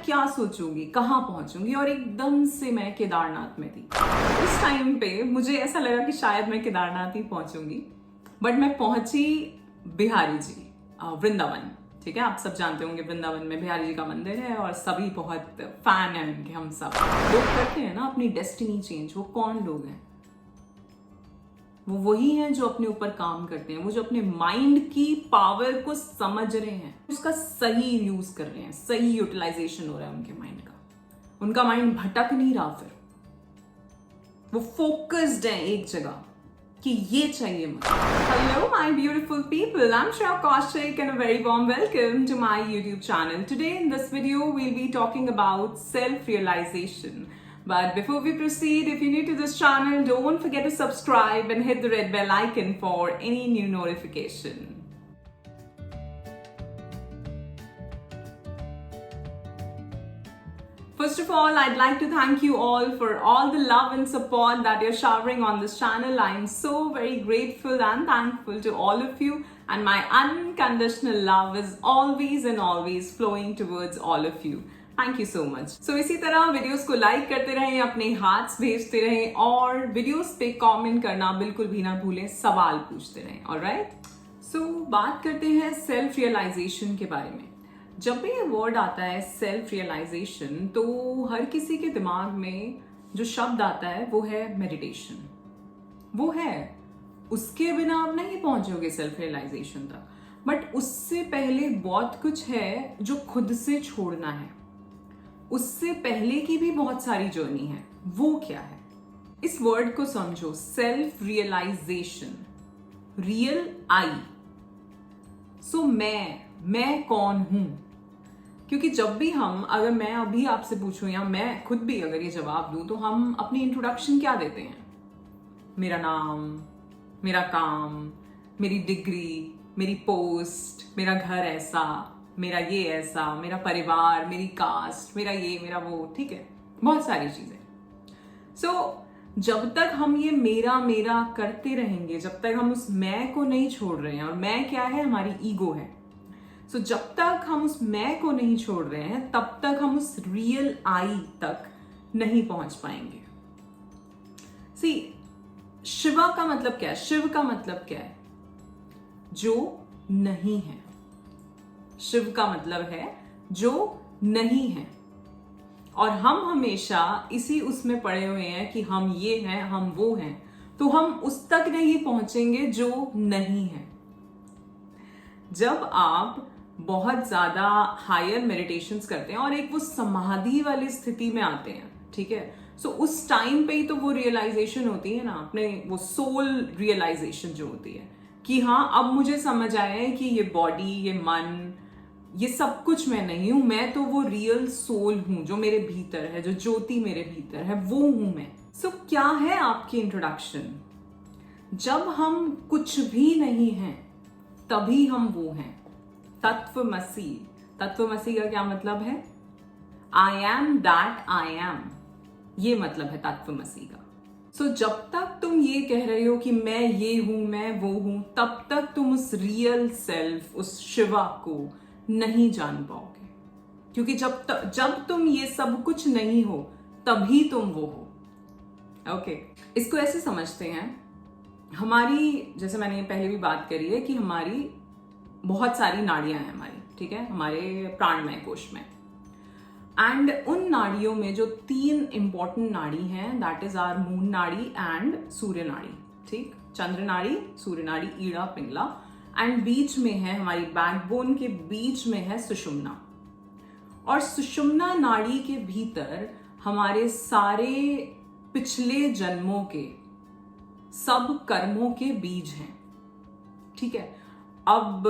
क्या सोचूंगी, कहाँ पहुंचूंगी, और एकदम से मैं केदारनाथ में थी। उस टाइम पे मुझे ऐसा लगा कि शायद मैं केदारनाथ ही पहुंचूंगी, बट मैं पहुंची बिहारी जी, वृंदावन। ठीक है, आप सब जानते होंगे वृंदावन में बिहारी जी का मंदिर है और सभी बहुत फैन हैं उनके। हम सब लोग करते हैं ना अपनी डेस्टिनी चेंज। वो कौन लोग हैं? वो वही हैं जो अपने ऊपर काम करते हैं, वो जो अपने माइंड की पावर को समझ रहे हैं, उसका सही यूज कर रहे हैं, सही यूटिलाइजेशन हो रहा है उनके माइंड का। उनका माइंड भटक नहीं रहा, फिर वो फोकस्ड है एक जगह कि ये चाहिए मुझे। Hello my beautiful people, I'm Shreya Kaushik and a very warm welcome to my YouTube channel. Today in this video we'll be talking about self-realization. But before we proceed, if you're new to this channel, don't forget to subscribe and hit the red bell icon for any new notification. First of all, I'd like to thank you all for all the love and support that you're showering on this channel. I'm so very grateful and thankful to all of you, and my unconditional love is always and always flowing towards all of you. Thank you so much. So इसी तरह videos को like करते रहें, अपने हाथ्स भेजते रहें और videos पे कमेंट करना बिल्कुल भी ना भूलें, सवाल पूछते रहें। ऑलराइट, सो बात करते हैं सेल्फ रियलाइजेशन के बारे में। जब भी ये वर्ड आता है सेल्फ रियलाइजेशन, तो हर किसी के दिमाग में जो शब्द आता है वो है मेडिटेशन। वो है, उसके बिना आप नहीं पहुंचोगे सेल्फ रियलाइजेशन तक। बट उससे पहले बहुत कुछ है जो खुद से छोड़ना है। उससे पहले की भी बहुत सारी जर्नी है। वो क्या है? इस वर्ड को समझो, self realization. Real I. So मैं कौन हूं? क्योंकि जब भी हम, अगर मैं अभी आपसे पूछूं या मैं खुद भी अगर ये जवाब दूं, तो हम अपनी इंट्रोडक्शन क्या देते हैं? मेरा नाम, मेरा काम, मेरी डिग्री, मेरी पोस्ट, मेरा घर ऐसा, मेरा ये ऐसा, मेरा परिवार, मेरी कास्ट, मेरा ये, मेरा वो। ठीक है, बहुत सारी चीजें। सो जब तक हम ये मेरा मेरा करते रहेंगे, जब तक हम उस मैं को नहीं छोड़ रहे हैं, और मैं क्या है? हमारी ईगो है। सो जब तक हम उस मैं को नहीं छोड़ रहे हैं, तब तक हम उस रियल आई तक नहीं पहुंच पाएंगे। सी, शिवा का मतलब क्या है? शिव का मतलब क्या है? जो नहीं है। शिव का मतलब है जो नहीं है। और हम हमेशा इसी उसमें पड़े हुए हैं कि हम ये हैं, हम वो हैं, तो हम उस तक नहीं पहुंचेंगे जो नहीं है। जब आप बहुत ज्यादा हायर मेडिटेशंस करते हैं और एक वो समाधि वाली स्थिति में आते हैं, ठीक है, सो उस टाइम पे ही तो वो रियलाइजेशन होती है ना, अपने वो सोल रियलाइजेशन जो होती है कि हाँ, अब मुझे समझ आया है कि ये बॉडी, ये मन, ये सब कुछ मैं नहीं हूं। मैं तो वो रियल सोल हूं जो मेरे भीतर है, जो ज्योति मेरे भीतर है, वो हूं मैं। सो क्या है आपकी इंट्रोडक्शन? जब हम कुछ भी नहीं हैं, तभी हम वो हैं। तत्वमसी। तत्वमसी का क्या मतलब है? I am that I am. ये मतलब है तत्वमसी का। सो जब तक तुम ये कह रहे हो कि मैं ये हूं, मैं वो हूं, तब तक तुम उस रियल सेल्फ, उस शिवा को नहीं जान पाओगे। क्योंकि जब तुम ये सब कुछ नहीं हो, तभी तुम वो हो। ओके, इसको ऐसे समझते हैं, हमारी, जैसे मैंने पहले भी बात करी है कि हमारी बहुत सारी नाड़ियां हैं हमारी, ठीक है, हमारे प्राणमय कोश में। एंड उन नाड़ियों में जो 3 इंपॉर्टेंट नाड़ी हैं, दैट इज आवर मून नाड़ी एंड सूर्य नाड़ी। ठीक, चंद्र नाड़ी, सूर्य नाड़ी, ईड़ा, पिंगला, एंड बीच में है, हमारी बैकबोन के बीच में है सुषुम्ना। और सुषुम्ना नाड़ी के भीतर हमारे सारे पिछले जन्मों के सब कर्मों के बीज हैं। ठीक है, अब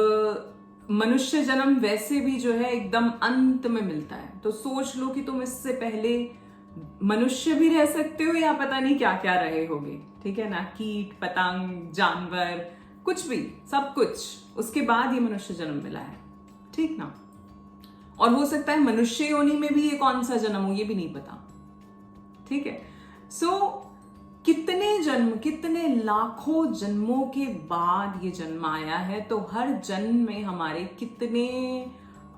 मनुष्य जन्म वैसे भी जो है एकदम अंत में मिलता है, तो सोच लो कि तुम इससे पहले मनुष्य भी रह सकते हो या पता नहीं क्या क्या रहे होगे। ठीक है ना, कीट पतंग, जानवर, कुछ भी, सब कुछ, उसके बाद ये मनुष्य जन्म मिला है। ठीक ना, और हो सकता है मनुष्य योनि में भी ये कौन सा जन्म हो, ये भी नहीं पता। ठीक है, सो कितने जन्म, कितने लाखों जन्मों के बाद ये जन्म आया है, तो हर जन्म में हमारे कितने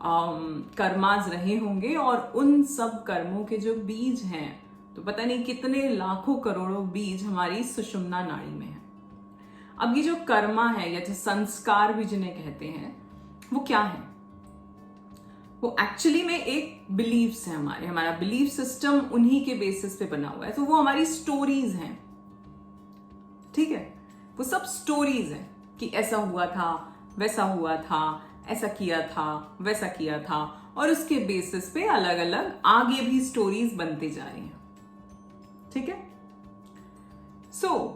कर्मास रहे होंगे, और उन सब कर्मों के जो बीज हैं, तो पता नहीं कितने लाखों करोड़ों बीज हमारी सुषुम्ना नाड़ी में है। अब ये जो कर्मा है या जो संस्कार भी जिन्हें कहते हैं, वो क्या है? वो एक्चुअली में एक बिलीव्स है हमारा बिलीफ सिस्टम उन्हीं के बेसिस पे बना हुआ है। तो वो हमारी स्टोरीज हैं, ठीक है? वो सब स्टोरीज हैं कि ऐसा हुआ था, वैसा हुआ था, ऐसा किया था, वैसा किया था, और उसके बेसिस पे अलग अलग आगे भी स्टोरीज बनती जा रही हैं, ठीक है? सो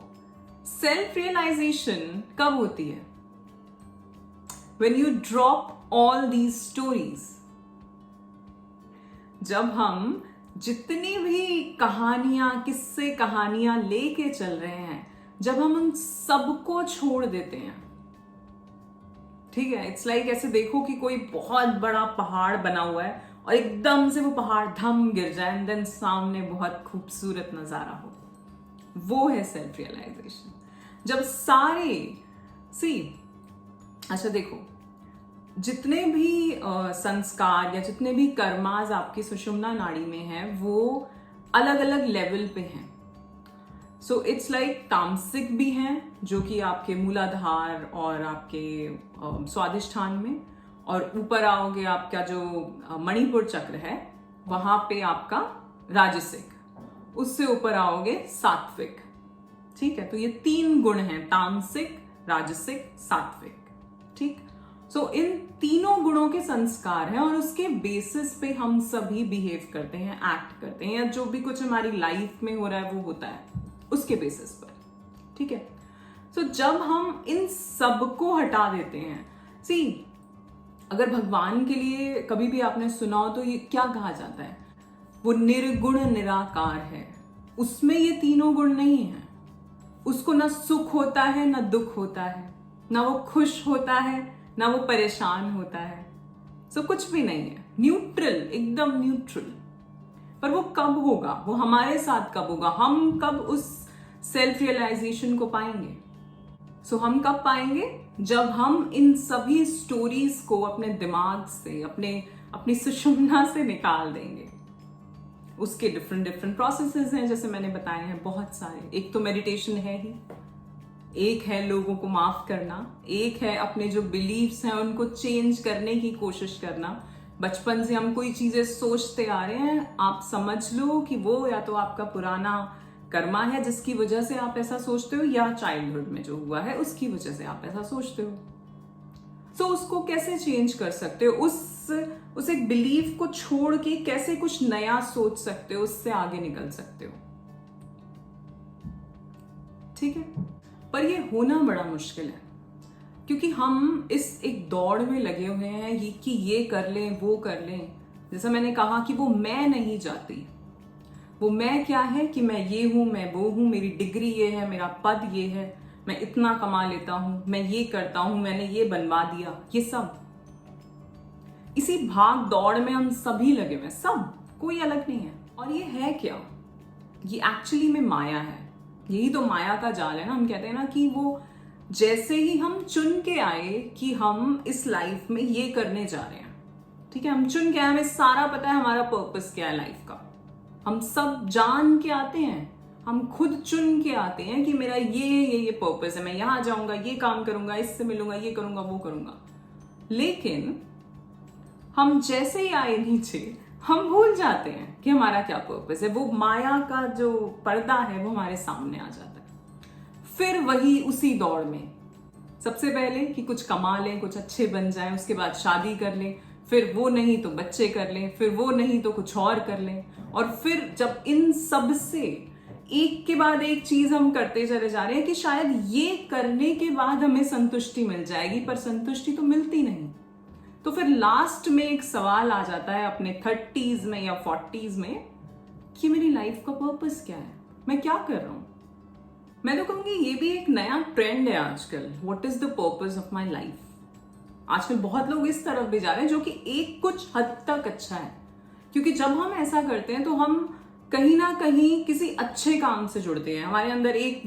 सेल्फ रियलाइजेशन कब होती है? When you drop all these stories. जब हम जितनी भी कहानियां, किस्से कहानियां लेके चल रहे हैं, जब हम उन सबको छोड़ देते हैं, ठीक है? इट्स लाइक ऐसे देखो कि कोई बहुत बड़ा पहाड़ बना हुआ है और एकदम से वो पहाड़ धम गिर जाए एंड देन सामने बहुत खूबसूरत नजारा हो। वो है सेल्फ रियलाइजेशन। जब सारे अच्छा देखो, जितने भी संस्कार या जितने भी कर्मास आपकी सुषुम्ना नाड़ी में हैं, वो अलग अलग लेवल पे हैं। सो इट्स लाइक तामसिक भी हैं, जो कि आपके मूलाधार और आपके स्वादिष्ठान में, और ऊपर आओगे आपका जो मणिपुर चक्र है, वहां पे आपका राजसिक, उससे ऊपर आओगे सात्विक, ठीक है? तो ये 3 गुण हैं, तामसिक, राजसिक, सात्विक, ठीक? सो इन तीनों गुणों के संस्कार हैं, और उसके बेसिस पे हम सभी बिहेव करते हैं, एक्ट करते हैं, या जो भी कुछ हमारी लाइफ में हो रहा है वो होता है उसके बेसिस पर, ठीक है? सो जब हम इन सब को हटा देते हैं, अगर भगवान के लिए कभी भी आपने सुना हो तो ये क्या कहा जाता है? वो निर्गुण निराकार है, उसमें ये तीनों गुण नहीं है। उसको ना सुख होता है, ना दुख होता है, ना वो खुश होता है, ना वो परेशान होता है। कुछ भी नहीं है, न्यूट्रल, एकदम न्यूट्रल। पर वो कब होगा? वो हमारे साथ कब होगा? हम कब उस सेल्फ रियलाइजेशन को पाएंगे? हम कब पाएंगे? जब हम इन सभी स्टोरीज को अपने दिमाग से, अपनी सुषुम्ना से निकाल देंगे। उसके डिफरेंट प्रोसेसेस हैं, जैसे मैंने बताए हैं बहुत सारे। एक तो मेडिटेशन है ही, एक है लोगों को माफ करना, एक है अपने जो बिलीव्स हैं उनको चेंज करने की कोशिश करना। बचपन से हम कोई चीजें सोचते आ रहे हैं, आप समझ लो कि वो या तो आपका पुराना कर्मा है जिसकी वजह से आप ऐसा सोचते हो, या चाइल्डहुड में जो हुआ है उसकी वजह से आप ऐसा सोचते हो। उसको कैसे चेंज कर सकते हो? उस एक बिलीफ को छोड़ के कैसे कुछ नया सोच सकते हो, उससे आगे निकल सकते हो, ठीक है? पर ये होना बड़ा मुश्किल है, क्योंकि हम इस एक दौड़ में लगे हुए हैं कि ये कर लें, वो कर लें। जैसा मैंने कहा कि वो मैं नहीं जाती। वो मैं क्या है कि मैं ये हूं, मैं वो हूं, मेरी डिग्री ये है, मेरा पद ये है, मैं इतना कमा लेता हूं, मैं ये करता हूं, मैंने ये बनवा दिया। ये सब इसी भाग दौड़ में हम सभी लगे हुए, सब, कोई अलग नहीं है। और ये है क्या? ये एक्चुअली में माया है। यही तो माया का जाल है ना। हम कहते हैं ना कि वो जैसे ही हम चुन के आए कि हम इस लाइफ में ये करने जा रहे हैं, ठीक है, हम चुन के आए, हमें सारा पता है हमारा पर्पस क्या है लाइफ का, हम सब जान के आते हैं, हम खुद चुन के आते हैं कि मेरा ये पर्पस है, मैं यहां जाऊंगा, ये काम करूंगा, इससे मिलूंगा, ये करूंगा, वो करूंगा। लेकिन हम जैसे ही आए नीचे, हम भूल जाते हैं कि हमारा क्या पर्पस है। वो माया का जो पर्दा है वो हमारे सामने आ जाता है। फिर वही उसी दौड़ में, सबसे पहले कि कुछ कमा लें, कुछ अच्छे बन जाएं, उसके बाद शादी कर लें, फिर वो नहीं तो बच्चे कर लें, फिर वो नहीं तो कुछ और कर लें, और फिर जब इन सब से एक के बाद एक चीज हम करते चले जा रहे हैं कि शायद ये करने के बाद हमें संतुष्टि मिल जाएगी, पर संतुष्टि तो मिलती नहीं। तो फिर लास्ट में एक सवाल आ जाता है अपने 30s में या 40s में कि मेरी लाइफ का पर्पस क्या है, मैं क्या कर रहा हूं। मैं तो कहूंगी ये भी एक नया ट्रेंड है आजकल, what is the purpose of my life. आजकल बहुत लोग इस तरफ भी जा रहे हैं, जो कि एक कुछ हद तक अच्छा है, क्योंकि जब हम ऐसा करते हैं तो हम कहीं ना कहीं किसी अच्छे काम से जुड़ते हैं। हमारे अंदर एक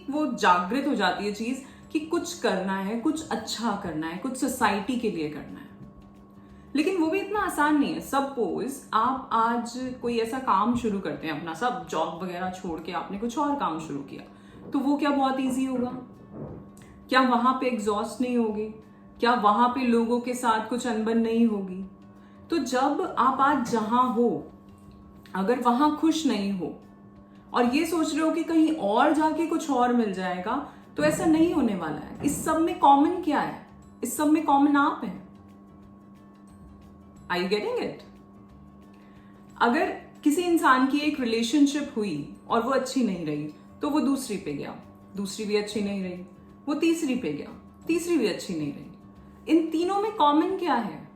वो जागृत हो जाती है चीज कि कुछ करना है, कुछ अच्छा करना है, कुछ सोसाइटी के लिए करना है। लेकिन वो भी इतना आसान नहीं है। सपोज आप आज कोई ऐसा काम शुरू करते हैं, अपना सब जॉब वगैरह छोड़ के आपने कुछ और काम शुरू किया, तो वो क्या बहुत इजी होगा? क्या वहां पे एग्जॉस्ट नहीं होगी? क्या वहां पे लोगों के साथ कुछ अनबन नहीं होगी? तो जब आप आज जहां हो, अगर वहां खुश नहीं हो और ये सोच रहे हो कि कहीं और जाके कुछ और मिल जाएगा, तो ऐसा नहीं होने वाला है। इस सब में कॉमन क्या है? इस सब में कॉमन आप हैं। Are you getting it? अगर किसी इंसान की एक रिलेशनशिप हुई और वो अच्छी नहीं रही, तो वो दूसरी पे गया, दूसरी भी अच्छी नहीं रही, वो तीसरी पे गया, तीसरी भी अच्छी नहीं रही। इन तीनों में कॉमन क्या है?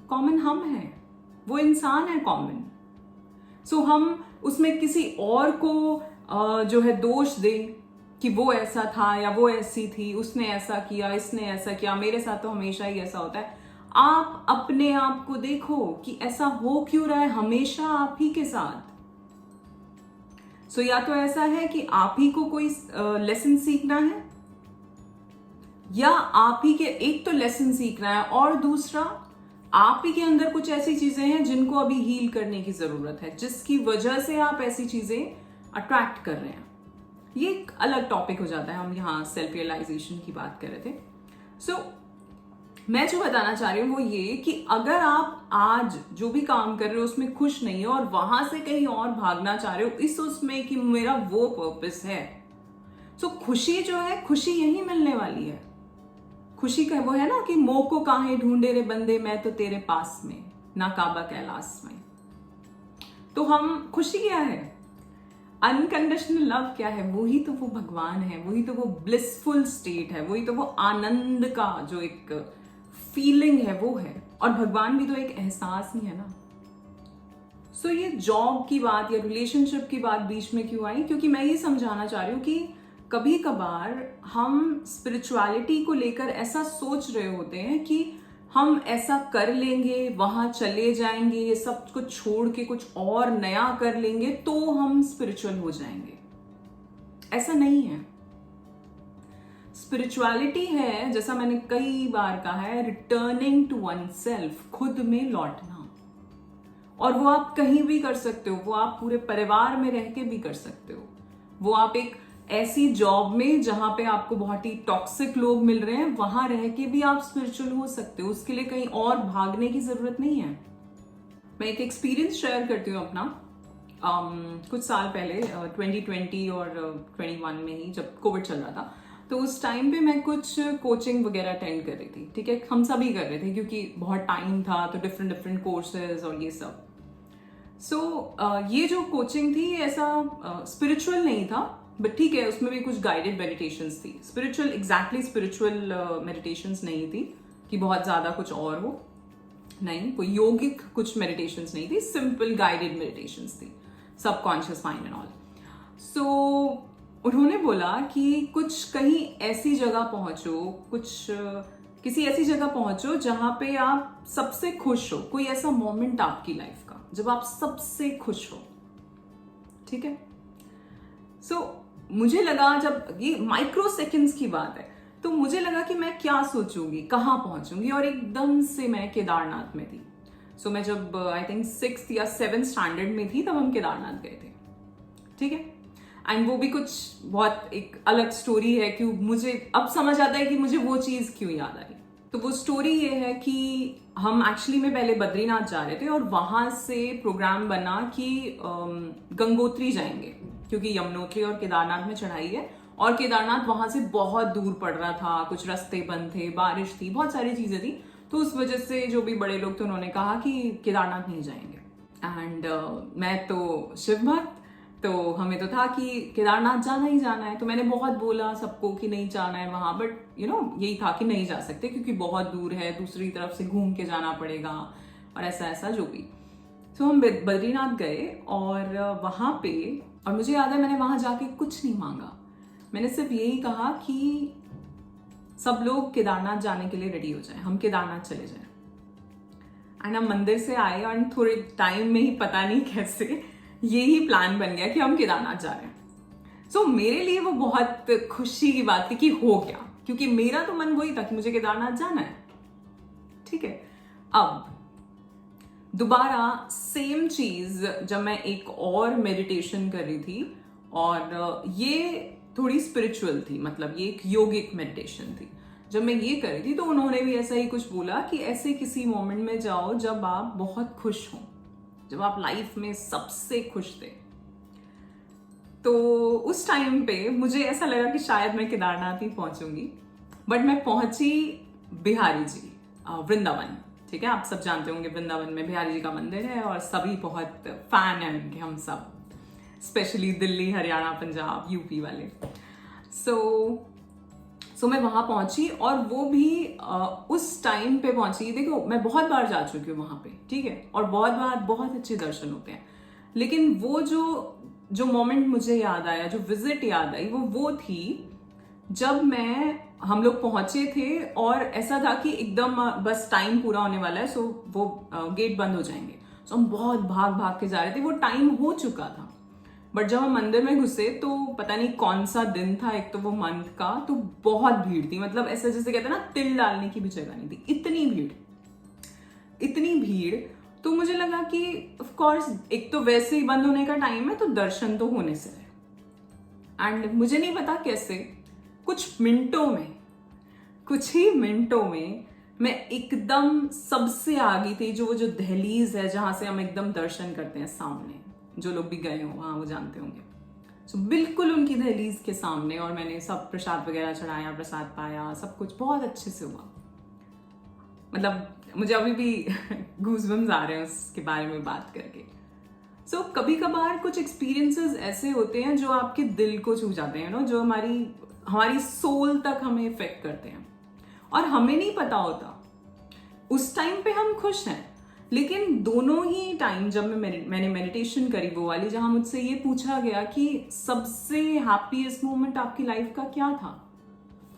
कॉमन हम हैं, वो इंसान है कॉमन। सो हम उसमें किसी और को जो है दोष दें कि वो ऐसा था या वो ऐसी थी, उसने ऐसा किया, इसने ऐसा किया, मेरे साथ तो हमेशा ही ऐसा होता है। आप अपने आप को देखो कि ऐसा हो क्यों रहा है हमेशा आप ही के साथ। सो या तो ऐसा है कि आप ही को कोई लेसन सीखना है, या आप ही के एक तो लेसन सीखना है, और दूसरा आप ही के अंदर कुछ ऐसी चीजें हैं जिनको अभी हील करने की जरूरत है, जिसकी वजह से आप ऐसी चीजें अट्रैक्ट कर रहे हैं। ये एक अलग टॉपिक हो जाता है, हम यहाँ सेल्फ रियलाइजेशन की बात कर रहे थे। सो मैं जो बताना चाह रही हूँ वो ये कि अगर आप आज जो भी काम कर रहे हो उसमें खुश नहीं हो और वहां से कहीं और भागना चाह रहे हो इस उसमें कि मेरा वो पर्पस है, तो खुशी जो है, खुशी यही मिलने वाली है। खुशी का वो है ना कि मोह को काहे ढूंढे रे बंदे, मैं तो तेरे पास में, ना काबा कैलाश में। तो हम खुशी क्या है, अनकंडीशनल लव क्या है, वही तो वो भगवान है, वही तो वो ब्लिसफुल स्टेट है, वही तो वो आनंद का जो एक फीलिंग है वो है। और भगवान भी तो एक एहसास ही है ना। सो ये जॉब की बात या रिलेशनशिप की बात बीच में क्यों आई? क्योंकि मैं ये समझाना चाह रही हूँ कि कभी कभार हम स्पिरिचुअलिटी को लेकर ऐसा सोच रहे होते हैं कि हम ऐसा कर लेंगे, वहां चले जाएंगे, ये सब कुछ छोड़ के कुछ और नया कर लेंगे तो हम स्पिरिचुअल हो जाएंगे। ऐसा नहीं है। स्पिरिचुअलिटी है, जैसा मैंने कई बार कहा है, रिटर्निंग टू वन सेल्फ, खुद में लौटना। और वो आप कहीं भी कर सकते हो, वो आप पूरे परिवार में रह के भी कर सकते हो, वो आप एक ऐसी जॉब में जहां पे आपको बहुत ही टॉक्सिक लोग मिल रहे हैं वहां रह के भी आप स्पिरिचुअल हो सकते हो। उसके लिए कहीं और भागने की जरूरत नहीं है। मैं एक एक्सपीरियंस शेयर करती हूँ अपना। कुछ साल पहले 2020 और 21 में ही जब कोविड चल रहा था, तो उस टाइम पे मैं कुछ कोचिंग वगैरह अटेंड कर रही थी। ठीक है, हम सभी कर रहे थे क्योंकि बहुत टाइम था, तो डिफरेंट डिफरेंट कोर्सेज और ये सब। ये जो कोचिंग थी ऐसा स्पिरिचुअल नहीं था, बट ठीक है, उसमें भी कुछ गाइडेड मेडिटेशंस थी। स्पिरिचुअल एग्जैक्टली स्पिरिचुअल मेडिटेशंस नहीं थी कि बहुत ज्यादा कुछ और हो, नहीं, कोई योगिक कुछ मेडिटेशंस नहीं थी, सिंपल गाइडेड मेडिटेशंस थी, सबकॉन्शियस माइंड एंड ऑल। सो उन्होंने बोला कि कुछ कहीं ऐसी जगह पहुंचो, किसी ऐसी जगह पहुंचो जहां पे आप सबसे खुश हो, कोई ऐसा मोमेंट आपकी लाइफ का जब आप सबसे खुश हो। ठीक है, मुझे लगा, जब ये माइक्रो सेकेंड्स की बात है, तो मुझे लगा कि मैं क्या सोचूंगी, कहाँ पहुंचूंगी, और एकदम से मैं केदारनाथ में थी। मैं जब आई थिंक 6th या 7th स्टैंडर्ड में थी तब हम केदारनाथ गए थे। ठीक है, एंड वो भी कुछ बहुत एक अलग स्टोरी है कि मुझे अब समझ आता है कि मुझे वो चीज क्यों याद आई। तो वो स्टोरी ये है कि हम एक्चुअली में पहले बद्रीनाथ जा रहे थे और वहां से प्रोग्राम बना कि गंगोत्री जाएंगे, क्योंकि यमुनोत्री और केदारनाथ में चढ़ाई है और केदारनाथ वहां से बहुत दूर पड़ रहा था, कुछ रास्ते बंद थे, बारिश थी, बहुत सारी चीजें थी। तो उस वजह से जो भी बड़े लोग थे उन्होंने कहा कि केदारनाथ नहीं जाएंगे। एंड मैं तो शिव भक्त, तो हमें तो था कि केदारनाथ जाना ही जाना है। तो मैंने बहुत बोला सबको कि नहीं जाना है वहां, बट यही था कि नहीं जा सकते क्योंकि बहुत दूर है, दूसरी तरफ से घूम के जाना पड़ेगा और ऐसा ऐसा जो भी। तो हम बद्रीनाथ गए और वहां पे, और मुझे याद है मैंने वहां जाके कुछ नहीं मांगा, मैंने सिर्फ यही कहा कि सब लोग केदारनाथ जाने के लिए रेडी हो जाएं, हम केदारनाथ चले जाएं। एंड हम मंदिर से आए और थोड़े टाइम में ही पता नहीं कैसे यही प्लान बन गया कि हम केदारनाथ जा रहे हैं। मेरे लिए वो बहुत खुशी की बात थी कि हो गया, क्योंकि मेरा तो मन वही था कि मुझे केदारनाथ जाना है। ठीक है, अब दोबारा सेम चीज जब मैं एक और मेडिटेशन कर रही थी, और ये थोड़ी स्पिरिचुअल थी, मतलब ये एक योगिक मेडिटेशन थी। जब मैं ये कर रही थी तो उन्होंने भी ऐसा ही कुछ बोला कि ऐसे किसी मोमेंट में जाओ जब आप बहुत खुश हो, जब आप लाइफ में सबसे खुश थे। तो उस टाइम पे मुझे ऐसा लगा कि शायद मैं केदारनाथ ही पहुंचूंगी, बट मैं पहुंची बिहारी जी, वृंदावन। ठीक है, आप सब जानते होंगे वृंदावन में बिहारी जी का मंदिर है और सभी बहुत फैन हैं उनके, हम सब, स्पेशली दिल्ली, हरियाणा, पंजाब, यूपी वाले। सो मैं वहां पहुंची, और वो भी उस टाइम पे पहुंची। देखो, मैं बहुत बार जा चुकी हूँ वहां पे, ठीक है, और बहुत बार बहुत अच्छे दर्शन होते हैं, लेकिन वो जो मोमेंट मुझे याद आया, जो विजिट याद आई, वो थी जब हम लोग पहुंचे थे और ऐसा था कि एकदम बस टाइम पूरा होने वाला है, सो वो गेट बंद हो जाएंगे। सो हम बहुत भाग भाग के जा रहे थे, वो टाइम हो चुका था। बट जब हम मंदिर में घुसे तो पता नहीं कौन सा दिन था, एक तो वो मंथ का, तो बहुत भीड़ थी। मतलब ऐसा जैसे कहते हैं ना, तिल डालने की भी जगह नहीं थी, इतनी भीड़। तो मुझे लगा कि ऑफ कोर्स एक तो वैसे ही बंद होने का टाइम है, तो दर्शन तो होने से है। एंड मुझे नहीं पता कैसे कुछ ही मिनटों में मैं एकदम सबसे आगे थी, जो दहलीज है जहां से हम एकदम दर्शन करते हैं सामने। जो लोग भी गए हो वहां वो जानते होंगे। सो बिल्कुल उनकी दहलीज के सामने, और मैंने सब प्रसाद वगैरह चढ़ाया, प्रसाद पाया, सब कुछ बहुत अच्छे से हुआ। मतलब मुझे अभी भी गूज़बम्स आ रहे हैं उसके बारे में बात करके। सो कभी कभार कुछ एक्सपीरियंसेस ऐसे होते हैं जो आपके दिल को छू जाते हैं, जो हमारी सोल तक हमें इफेक्ट करते हैं, और हमें नहीं पता होता। उस टाइम पे हम खुश हैं, लेकिन दोनों ही टाइम जब मैंने मेडिटेशन करी, वो वाली जहां मुझसे ये पूछा गया कि सबसे हैप्पीएस्ट मोमेंट आपकी लाइफ का क्या था,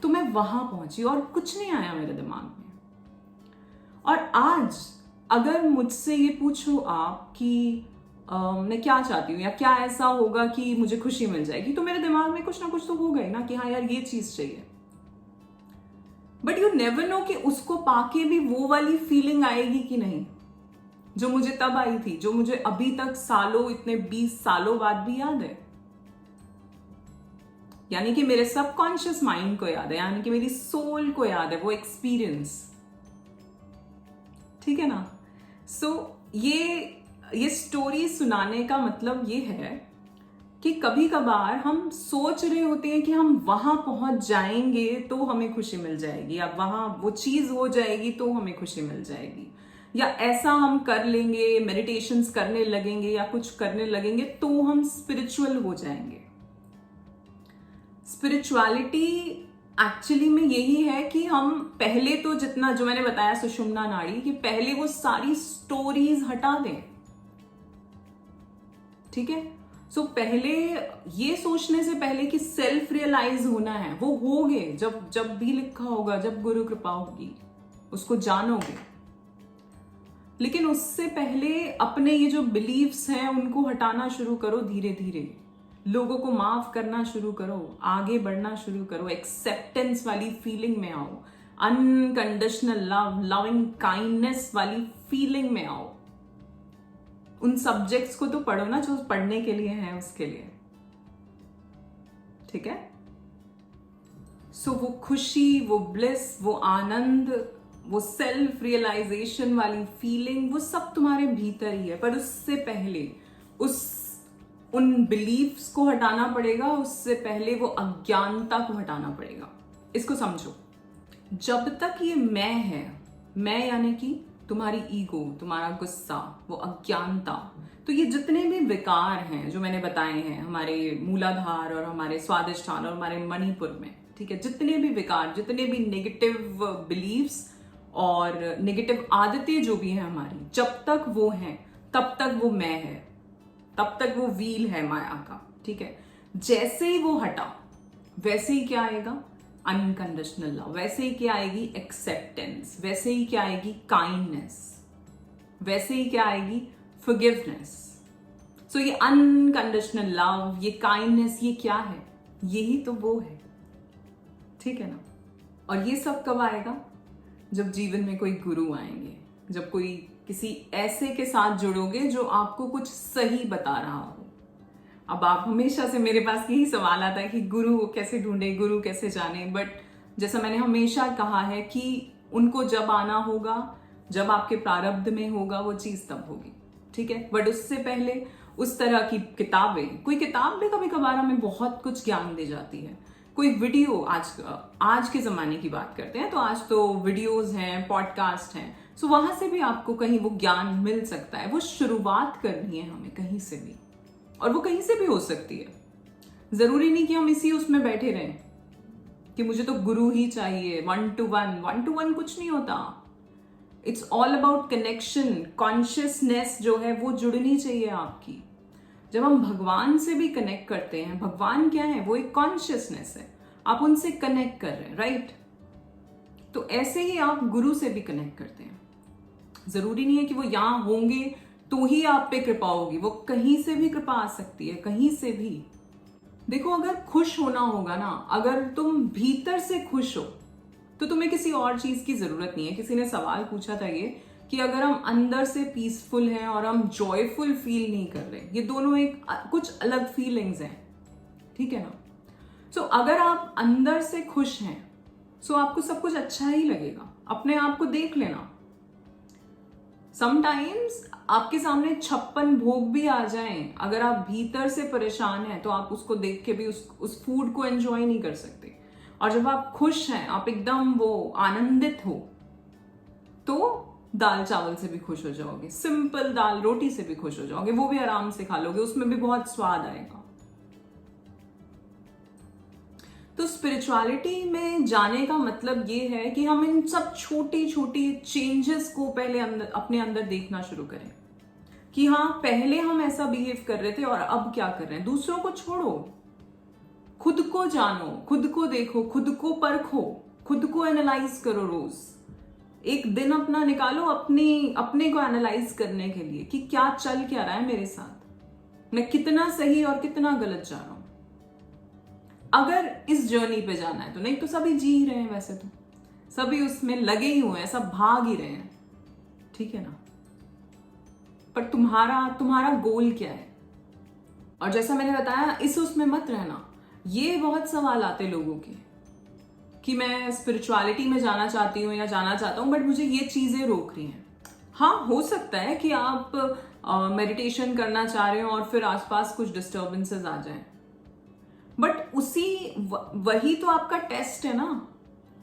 तो मैं वहां पहुंची और कुछ नहीं आया मेरे दिमाग में। और आज अगर मुझसे ये पूछो आप कि मैं क्या चाहती हूँ या क्या ऐसा होगा कि मुझे खुशी मिल जाएगी, तो मेरे दिमाग में कुछ ना कुछ तो होगा ही ना कि हाँ यार ये चीज चाहिए। बट यू नेवर नो कि उसको पाके भी वो वाली फीलिंग आएगी कि नहीं, जो मुझे तब आई थी, जो मुझे अभी तक सालों, इतने 20 सालों बाद भी याद है। यानी कि मेरे सबकॉन्शियस माइंड को याद है, यानी कि मेरी सोल को याद है वो एक्सपीरियंस। ठीक है ना। सो ये स्टोरी सुनाने का मतलब ये है कि कभी कभार हम सोच रहे होते हैं कि हम वहां पहुंच जाएंगे तो हमें खुशी मिल जाएगी, या वहां वो चीज हो जाएगी तो हमें खुशी मिल जाएगी, या ऐसा हम कर लेंगे, मेडिटेशंस करने लगेंगे या कुछ करने लगेंगे तो हम स्पिरिचुअल हो जाएंगे। स्पिरिचुअलिटी एक्चुअली में यही है कि हम पहले तो जितना, जो मैंने बताया सुषुम्ना नाड़ी, कि पहले वो सारी स्टोरीज हटा दें। ठीक है। सो पहले ये सोचने से पहले कि सेल्फ रियलाइज होना है, वो होगे जब भी लिखा होगा, जब गुरु कृपा होगी उसको जानोगे। लेकिन उससे पहले अपने ये जो बिलीव्स हैं उनको हटाना शुरू करो धीरे धीरे। लोगों को माफ करना शुरू करो, आगे बढ़ना शुरू करो, एक्सेप्टेंस वाली फीलिंग में आओ, अनकंडीशनल लव, लविंग काइंडनेस वाली फीलिंग में आओ। उन सब्जेक्ट्स को तो पढ़ो ना जो पढ़ने के लिए है, उसके लिए। ठीक है। सो वो खुशी, वो ब्लिस, वो आनंद, वो सेल्फ रियलाइजेशन वाली फीलिंग, वो सब तुम्हारे भीतर ही है। पर उससे पहले उन बिलीफ्स को हटाना पड़ेगा, उससे पहले वो अज्ञानता को हटाना पड़ेगा। इसको समझो, जब तक ये मैं है, मैं यानी कि तुम्हारी ईगो, तुम्हारा गुस्सा, वो अज्ञानता, तो ये जितने भी विकार हैं जो मैंने बताए हैं हमारे मूलाधार और हमारे स्वादिष्ठान और हमारे मणिपुर में, ठीक है, जितने भी विकार, जितने भी नेगेटिव बिलीव्स और नेगेटिव आदतें जो भी हैं हमारी, जब तक वो हैं तब तक वो मैं है, तब तक वो व्हील है माया का। ठीक है। जैसे ही वो हटा, वैसे ही क्या आएगा, अनकंडीशनल लव, वैसे ही क्या आएगी, एक्सेप्टेंस, वैसे ही क्या आएगी, काइंडनेस, वैसे ही क्या आएगी, फॉरगिवनेस। सो ये अनकंडीशनल लव, ये काइंडनेस, ये क्या है, यही तो वो है। ठीक है ना। और ये सब कब आएगा, जब जीवन में कोई गुरु आएंगे, जब कोई किसी ऐसे के साथ जुड़ोगे जो आपको कुछ सही बता रहा हो। अब आप हमेशा से मेरे पास यही सवाल आता है कि गुरु कैसे ढूंढे, गुरु कैसे जाने। बट जैसा मैंने हमेशा कहा है कि उनको जब आना होगा, जब आपके प्रारब्ध में होगा, वो चीज तब होगी, ठीक है। बट उससे पहले उस तरह की किताबें, कोई किताब भी कभी कभार हमें बहुत कुछ ज्ञान दे जाती है। कोई वीडियो, आज के जमाने की बात करते हैं तो आज तो वीडियोस हैं, पॉडकास्ट हैं, सो वहां से भी आपको कहीं वो ज्ञान मिल सकता है। वो शुरुआत करनी है हमें कहीं से भी, और वो कहीं से भी हो सकती है। जरूरी नहीं कि हम इसी उसमें बैठे रहें कि मुझे तो गुरु ही चाहिए, 1-to-1 कुछ नहीं होता। It's all about connection. Consciousness जो है वो जुड़नी चाहिए आपकी। जब हम भगवान से भी कनेक्ट करते हैं, भगवान क्या है, वो एक कॉन्शियसनेस है, आप उनसे कनेक्ट कर रहे हैं, राइट। तो ऐसे ही आप गुरु से भी कनेक्ट करते हैं। जरूरी नहीं है कि वो यहां होंगे तो ही आप पे कृपा होगी, वो कहीं से भी कृपा आ सकती है, कहीं से भी। देखो, अगर खुश होना होगा ना, अगर तुम भीतर से खुश हो तो तुम्हें किसी और चीज की जरूरत नहीं है। किसी ने सवाल पूछा था ये कि अगर हम अंदर से पीसफुल हैं और हम जॉयफुल फील नहीं कर रहे, ये दोनों एक कुछ अलग फीलिंग्स हैं, ठीक है ना। सो अगर आप अंदर से खुश हैं सो आपको सब कुछ अच्छा ही लगेगा। अपने आप को देख लेना, समटाइम्स आपके सामने 56 भोग भी आ जाएं, अगर आप भीतर से परेशान हैं तो आप उसको देख के भी उस फूड को एंजॉय नहीं कर सकते। और जब आप खुश हैं, आप एकदम वो आनंदित हो, तो दाल चावल से भी खुश हो जाओगे, सिंपल दाल रोटी से भी खुश हो जाओगे, वो भी आराम से खा लोगे, उसमें भी बहुत स्वाद आएगा। तो स्पिरिचुअलिटी में जाने का मतलब ये है कि हम इन सब छोटी छोटी चेंजेस को पहले अपने अंदर देखना शुरू करें कि हाँ, पहले हम ऐसा बिहेव कर रहे थे और अब क्या कर रहे हैं। दूसरों को छोड़ो, खुद को जानो, खुद को देखो, खुद को परखो, खुद को एनालाइज करो। रोज एक दिन अपना निकालो अपने को एनालाइज करने के लिए कि क्या चल क्या रहा है मेरे साथ, मैं कितना सही और कितना गलत जा रहा हूं। अगर इस जर्नी पे जाना है तो, नहीं तो सभी जी ही रहे हैं, वैसे तो सभी उसमें लगे ही हुए हैं, सब भाग ही रहे हैं, ठीक है ना। पर तुम्हारा गोल क्या है। और जैसा मैंने बताया, इस उसमें मत रहना। ये बहुत सवाल आते लोगों के कि मैं स्पिरिचुअलिटी में जाना चाहती हूँ या जाना चाहता हूँ, बट मुझे ये चीजें रोक रही हैं। हाँ, हो सकता है कि आप मेडिटेशन करना चाह रहे हो और फिर आसपास कुछ डिस्टर्बेंसेस आ जाएं, बट वही तो आपका टेस्ट है ना।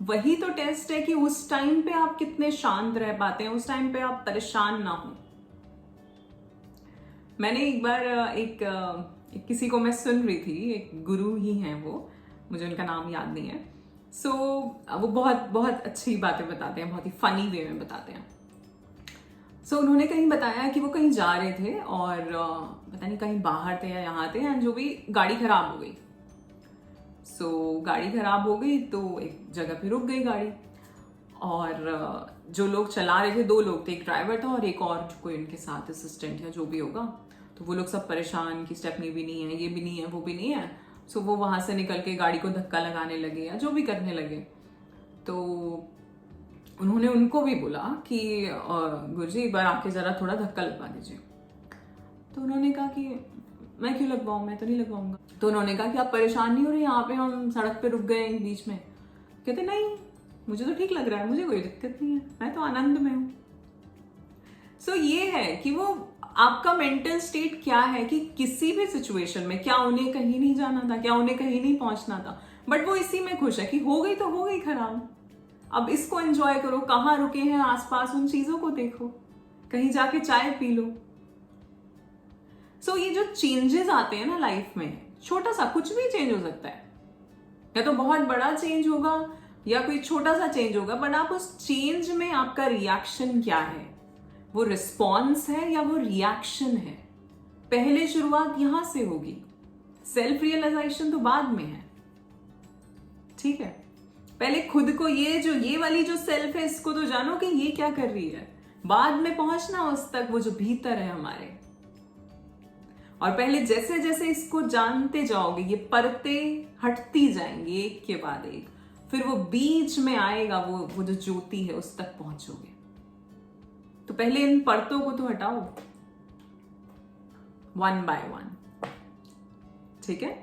वही तो टेस्ट है कि उस टाइम पे आप कितने शांत रह पाते हैं, उस टाइम पे आप परेशान ना हो। मैंने एक बार एक किसी को मैं सुन रही थी, एक गुरु ही हैं वो, मुझे उनका नाम याद नहीं है। सो वो बहुत बहुत अच्छी बातें बताते हैं, बहुत ही फनी वे में बताते हैं। सो उन्होंने कहीं बताया कि वो कहीं जा रहे थे और पता नहीं कहीं बाहर थे या यहाँ थे, एंड जो भी गाड़ी खराब हो गई। सो गाड़ी खराब हो गई तो एक जगह पे रुक गई गाड़ी, और जो लोग चला रहे थे, 2 लोग थे, एक ड्राइवर था और एक और कोई उनके साथ असिस्टेंट या जो भी होगा। तो वो लोग सब परेशान कि स्टेपनी भी नहीं है, ये भी नहीं है, वो भी नहीं है। सो वो वहां से निकल के गाड़ी को धक्का लगाने लगे या जो भी करने लगे। तो उन्होंने उनको भी बोला कि गुरुजी एक बार आके जरा थोड़ा धक्का लगवा दीजिए। तो उन्होंने कहा कि मैं क्यों लगवाऊं, मैं तो नहीं लगवाऊंगा। तो उन्होंने कहा कि आप परेशान नहीं हो रहे, यहाँ पे हम सड़क पे रुक गए बीच में। कहते नहीं, मुझे तो ठीक लग रहा है, मुझे कोई दिक्कत नहीं है, मैं तो आनंद में हूं। सो ये है कि वो आपका मेंटल स्टेट क्या है कि किसी भी सिचुएशन में, क्या उन्हें कहीं नहीं जाना था, क्या उन्हें कहीं नहीं पहुंचना था, बट वो इसी में खुश है कि हो गई तो हो गई खराब, अब इसको एंजॉय करो। कहाँ रुके हैं आसपास, उन चीजों को देखो, कहीं जाके चाय पी लो। सो ये जो चेंजेस आते हैं ना लाइफ में, छोटा सा कुछ भी चेंज हो सकता है, या तो बहुत बड़ा चेंज होगा या कोई छोटा सा चेंज होगा, बट आप उस चेंज में आपका रिएक्शन क्या है, वो रिस्पॉन्स है या वो रिएक्शन है। पहले शुरुआत यहां से होगी, सेल्फ रियलाइजेशन तो बाद में है, ठीक है। पहले खुद को ये वाली जो सेल्फ है, इसको तो जानो कि ये क्या कर रही है, बाद में पहुंचना उस तक, वो जो भीतर है हमारे। और पहले जैसे जैसे इसको जानते जाओगे, ये परतें हटती जाएंगी एक के बाद एक, फिर वो बीच में आएगा, वो जो ज्योति है, उस तक पहुंचोगे। तो पहले इन परतों को तो हटाओ, वन बाय वन। ठीक है,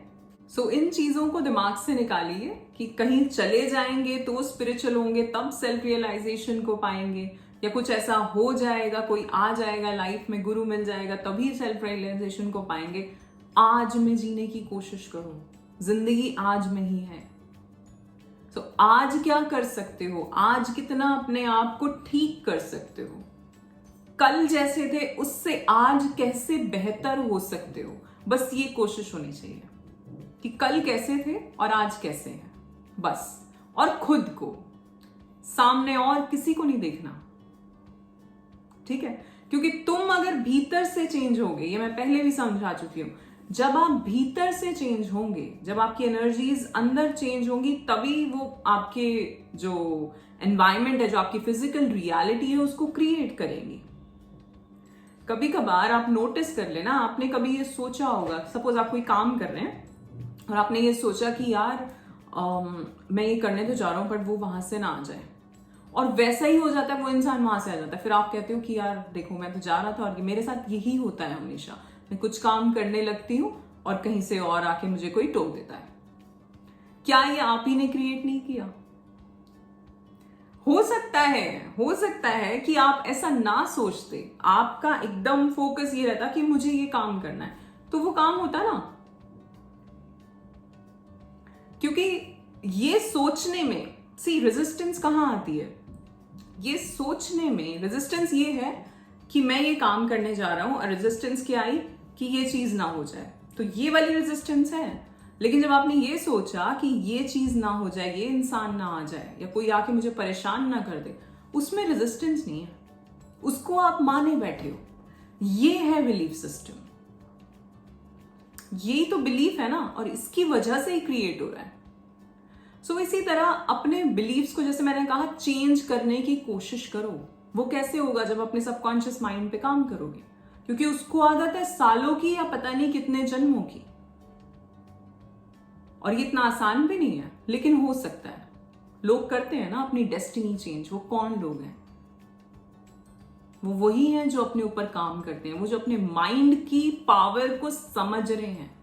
सो इन चीजों को दिमाग से निकालिए कि कहीं चले जाएंगे तो स्पिरिचुअल होंगे, तब सेल्फ रियलाइजेशन को पाएंगे, या कुछ ऐसा हो जाएगा, कोई आ जाएगा लाइफ में, गुरु मिल जाएगा, तभी सेल्फ रियलाइजेशन को पाएंगे। आज में जीने की कोशिश करो, जिंदगी आज में ही है। तो आज क्या कर सकते हो, आज कितना अपने आप को ठीक कर सकते हो, कल जैसे थे उससे आज कैसे बेहतर हो सकते हो, बस ये कोशिश होनी चाहिए कि कल कैसे थे और आज कैसे हैं, बस। और खुद को, सामने और किसी को नहीं देखना, ठीक है? क्योंकि तुम अगर भीतर से चेंज होगे, ये मैं पहले भी समझा चुकी हूं, जब आप भीतर से चेंज होंगे, जब आपकी एनर्जीज अंदर चेंज होंगी, तभी वो आपके जो एनवायरमेंट है, जो आपकी फिजिकल रियलिटी है, उसको क्रिएट करेंगी। कभी कभार आप नोटिस कर लेना, आपने कभी ये सोचा होगा, सपोज आप कोई काम कर रहे हैं और आपने ये सोचा कि यार मैं ये करने तो जा रहा हूं, बट वो वहां से ना आ जाए, और वैसा ही हो जाता है, वो इंसान वहां से आ जाता है। फिर आप कहते हो कि यार देखो, मैं तो जा रहा था और मेरे साथ यही होता है हमेशा, मैं कुछ काम करने लगती हूं और कहीं से और आके मुझे कोई टोक देता है। क्या ये आप ही ने क्रिएट नहीं किया? हो सकता है कि आप ऐसा ना सोचते, आपका एकदम फोकस ये रहता कि मुझे ये काम करना है, तो वो काम होता ना। क्योंकि ये सोचने में रेजिस्टेंस कहां आती है? ये सोचने में रेजिस्टेंस ये है कि मैं ये काम करने जा रहा हूं, और रेजिस्टेंस क्या आई कि ये चीज ना हो जाए, तो ये वाली रेजिस्टेंस है। लेकिन जब आपने ये सोचा कि ये चीज ना हो जाए, ये इंसान ना आ जाए, या कोई आके मुझे परेशान ना कर दे, उसमें रेजिस्टेंस नहीं है, उसको आप माने बैठे हो। ये है बिलीफ सिस्टम, यही तो बिलीफ है ना, और इसकी वजह से ही क्रिएट हो रहा है। सो इसी तरह अपने बिलीफ्स को, जैसे मैंने कहा, चेंज करने की कोशिश करो। वो कैसे होगा? जब अपने सबकॉन्शियस माइंड पे काम करोगे, क्योंकि उसको आदत है सालों की या पता नहीं कितने जन्मों की, और ये इतना आसान भी नहीं है, लेकिन हो सकता है। लोग करते हैं ना अपनी डेस्टिनी चेंज। वो कौन लोग हैं? वो वही हैं जो अपने ऊपर काम करते हैं, वो जो अपने माइंड की पावर को समझ रहे हैं,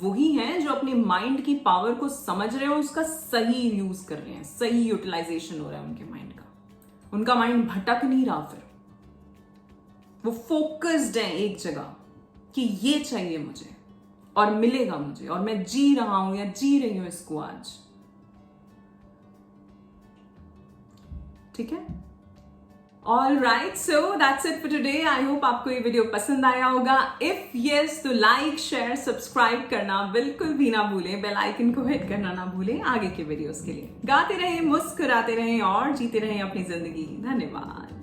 वही हैं जो अपने माइंड की पावर को समझ रहे हैं, उसका सही यूज कर रहे हैं, सही यूटिलाइजेशन हो रहा है उनके माइंड का। उनका माइंड भटक नहीं रहा, फिर वो फोकस्ड है एक जगह कि ये चाहिए मुझे और मिलेगा मुझे, और मैं जी रहा हूं या जी रही हूं इसको आज। ठीक है? All right, so that's it for today. I hope आपको ये वीडियो पसंद आया होगा। इफ यस, तो लाइक, शेयर, सब्सक्राइब करना बिल्कुल भी ना भूलें, बेल आइकन को हिट करना ना भूलें आगे के वीडियोस के लिए। गाते रहें, मुस्कुराते रहें और जीते रहें अपनी जिंदगी। धन्यवाद।